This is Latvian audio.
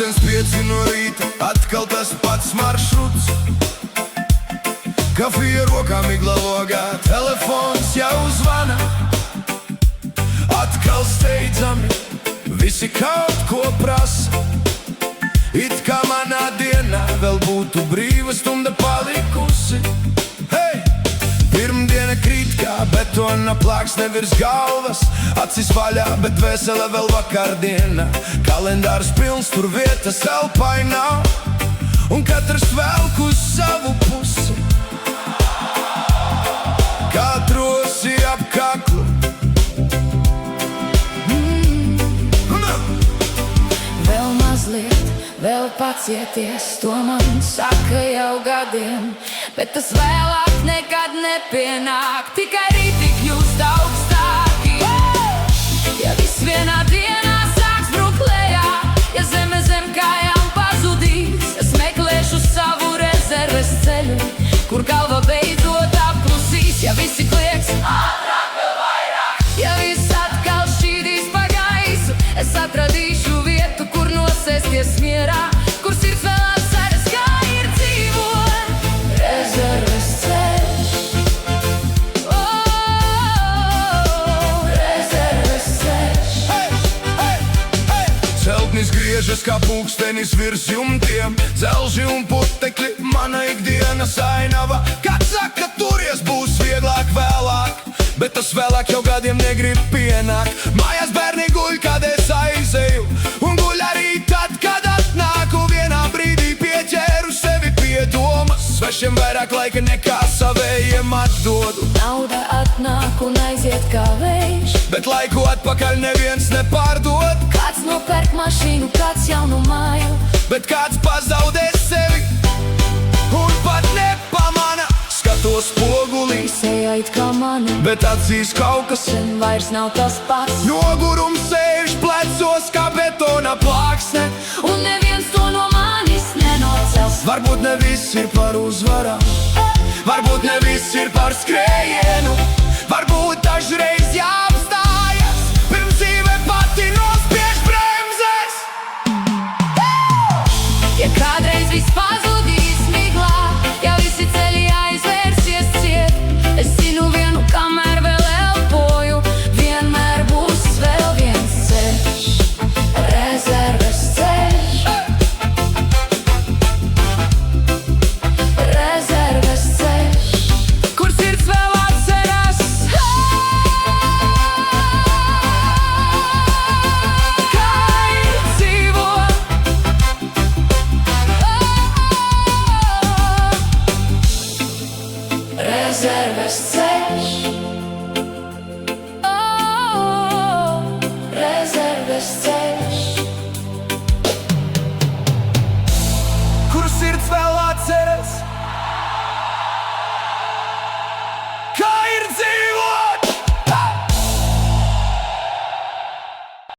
5 no rīta, atkal tas pats maršruts. Kafija rokā, migla logā, telefons jau zvana. Atkal steidzami, visi kaut ko prasa. It kā manā dienā vēl būtu brīva stunda palikusi. Hei! Pirmdiena krīt kā betona plāksne virs galvas. Acis vaļā, bet vesela vēl vakardiena. Kalendārs pilns, tur vietas elpai nav. Un katrs velk uz savu pusi. Kā trosi ap kaklu. Vēl mazliet, vēl pacieties, to man saka jau gadiem. Bet tas vēlāk nekad nepienāk, tikai rīti kļūst augstāki. Ja viss vienā dienā sāks brukt lejā, ja zeme zem kājām pazudīs, es meklēšu savu rezerves ceļu, kur galva beidzot apklusīs. Ja visi klieks ātrāk vēl vairāk, ja viss atkal šķīdīs pa gaisu, es atradīšu vietu, kur nosēsties mierā, kur sirds vēl atceras, kā ir dzīvot. Rezerves ceļš, rezerves ceļš. Celtnis griežas kā pulkstenis virs jumtiem. Dzelži un putekļi, mana ikdienas ainava. Kāds saka, turies būs vieglāk vēlāk, bet tas vēlāk jau gadiem negrib pienākt. Mājās bērni guļ, kad es aizeju, un guļ arī tad, kad atnāku. Vienā brīdī pieķēru sevi pie domas, svešiem vairāk laika nekā savējiem atdodu. Nauda atnāk un aiziet kā vējš, Bet laiku atpakaļ neviens nepārdod. kāds nopērk mašīnu, kāds jaunu māju, Bet kāds pazaudē sevi un pat nepamana. Skatos spogulī, seja it kā mana, bet acīs kaut kas. sen vairs nav tas pats. Nogurums sēž plecos kā betona plāksne. Un neviens to no manis nenocels. Varbūt ne viss ir par uzvarām, varbūt ne viss ir par skrējienu. Varbūt dažreiz jāapstājas, pirms dzīve pati nospiež bremzes. Ja kādreiz viss pazudīs miglā, ja visi ceļi aizvērsies ciet, es zinu vienu, kamēr vēl elpoju, vienmēr būs vēl viens ceļš. Rezerves ceļš, rezerves ceļš, kur sirds vēl atceras, kā ir dzīvot. Rezerves ceļš, rezerves ceļš.